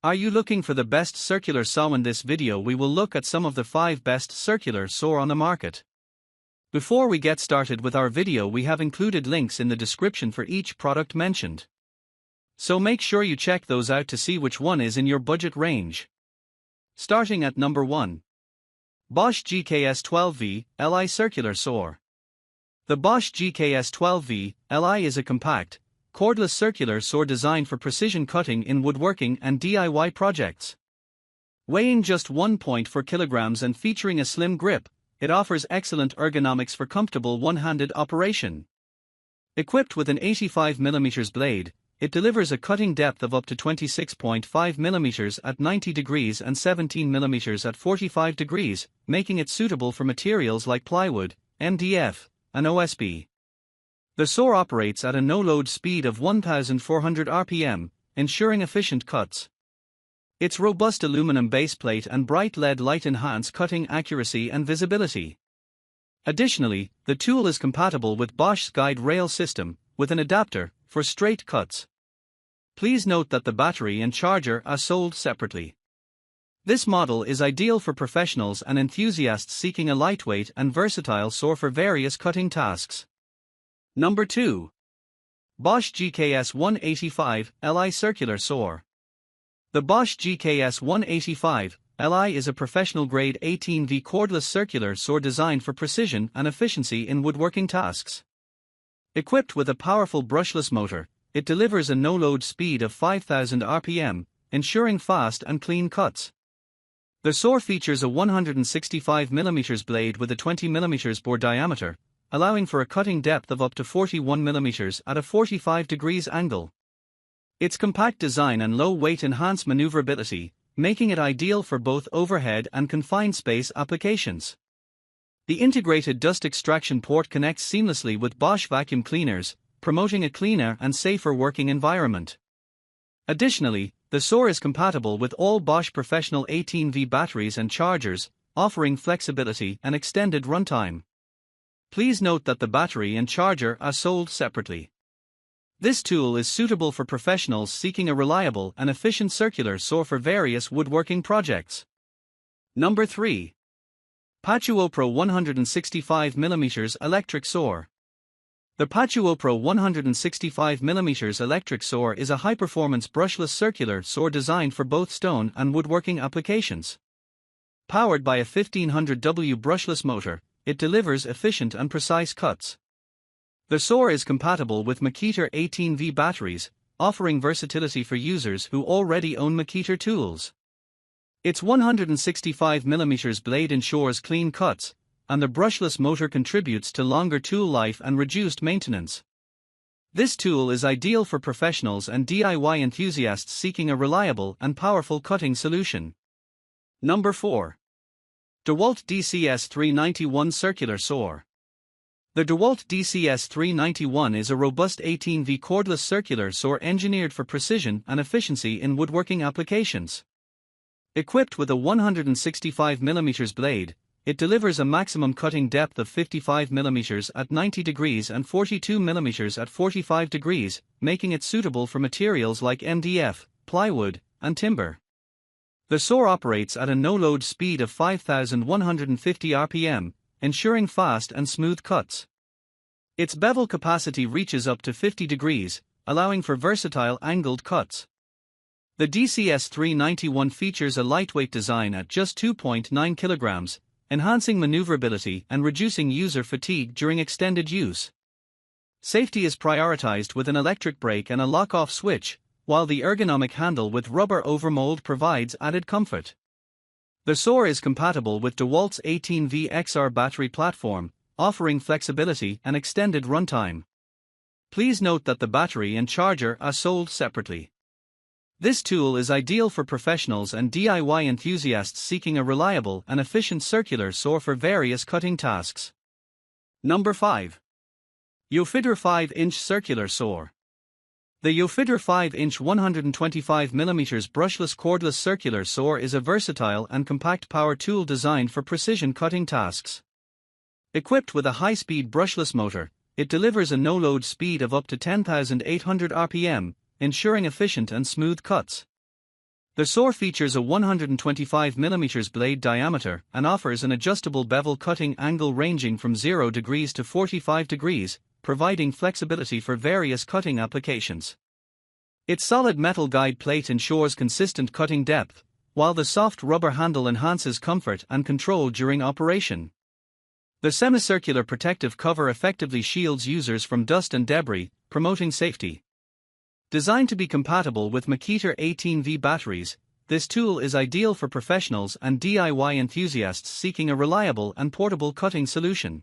Are you looking for the best circular saw? In this video we will look at some of the 5 best circular saw on the market. Before we get started with our video, we have included links in the description for each product mentioned. So make sure you check those out to see which one is in your budget range. Starting at number 1. Bosch GKS 12V Li Circular Saw. The Bosch GKS 12V Li is a compact, cordless circular saw designed for precision cutting in woodworking and DIY projects. Weighing just 1.4 kilograms and featuring a slim grip, it offers excellent ergonomics for comfortable one-handed operation. Equipped with an 85mm blade, it delivers a cutting depth of up to 26.5mm at 90 degrees and 17mm at 45 degrees, making it suitable for materials like plywood, MDF, and OSB. The saw operates at a no-load speed of 1,400 RPM, ensuring efficient cuts. Its robust aluminum baseplate and bright LED light enhance cutting accuracy and visibility. Additionally, the tool is compatible with Bosch's guide rail system, with an adapter for straight cuts. Please note that the battery and charger are sold separately. This model is ideal for professionals and enthusiasts seeking a lightweight and versatile saw for various cutting tasks. Number 2. Bosch GKS 185 Li Circular Saw. The Bosch GKS 185 Li is a professional-grade 18V cordless circular saw designed for precision and efficiency in woodworking tasks. Equipped with a powerful brushless motor, it delivers a no-load speed of 5,000 RPM, ensuring fast and clean cuts. The saw features a 165mm blade with a 20mm bore diameter, allowing for a cutting depth of up to 41mm at a 45 degrees angle. Its compact design and low weight enhance maneuverability, making it ideal for both overhead and confined space applications. The integrated dust extraction port connects seamlessly with Bosch vacuum cleaners, promoting a cleaner and safer working environment. Additionally, the saw is compatible with all Bosch professional 18V batteries and chargers, offering flexibility and extended runtime. Please note that the battery and charger are sold separately. This tool is suitable for professionals seeking a reliable and efficient circular saw for various woodworking projects. Number 3. Pachuopro 165mm Electric Saw. The Pachuopro 165mm electric saw is a high-performance brushless circular saw designed for both stone and woodworking applications. Powered by a 1500W brushless motor, it delivers efficient and precise cuts. The saw is compatible with Makita 18V batteries, offering versatility for users who already own Makita tools. Its 165mm blade ensures clean cuts, and the brushless motor contributes to longer tool life and reduced maintenance. This tool is ideal for professionals and DIY enthusiasts seeking a reliable and powerful cutting solution. Number 4. DEWALT DCS 391 Circular Saw. The DEWALT DCS 391 is a robust 18V cordless circular saw engineered for precision and efficiency in woodworking applications. Equipped with a 165mm blade, it delivers a maximum cutting depth of 55mm at 90 degrees and 42mm at 45 degrees, making it suitable for materials like MDF, plywood, and timber. The saw operates at a no-load speed of 5,150 RPM, ensuring fast and smooth cuts. Its bevel capacity reaches up to 50 degrees, allowing for versatile angled cuts. The DCS 391 features a lightweight design at just 2.9 kilograms, enhancing maneuverability and reducing user fatigue during extended use. Safety is prioritized with an electric brake and a lock-off switch, while the ergonomic handle with rubber overmold provides added comfort. The saw is compatible with DEWALT's 18V XR battery platform, offering flexibility and extended runtime. Please note that the battery and charger are sold separately. This tool is ideal for professionals and DIY enthusiasts seeking a reliable and efficient circular saw for various cutting tasks. Number 5. Yofidra 5-inch Circular Saw. The Yofidra 5-inch 125mm brushless cordless circular saw is a versatile and compact power tool designed for precision cutting tasks. Equipped with a high-speed brushless motor, it delivers a no-load speed of up to 10,800 RPM, ensuring efficient and smooth cuts. The saw features a 125mm blade diameter and offers an adjustable bevel cutting angle ranging from 0 degrees to 45 degrees, providing flexibility for various cutting applications. Its solid metal guide plate ensures consistent cutting depth, while the soft rubber handle enhances comfort and control during operation. The semicircular protective cover effectively shields users from dust and debris, promoting safety. Designed to be compatible with Makita 18V batteries, this tool is ideal for professionals and DIY enthusiasts seeking a reliable and portable cutting solution.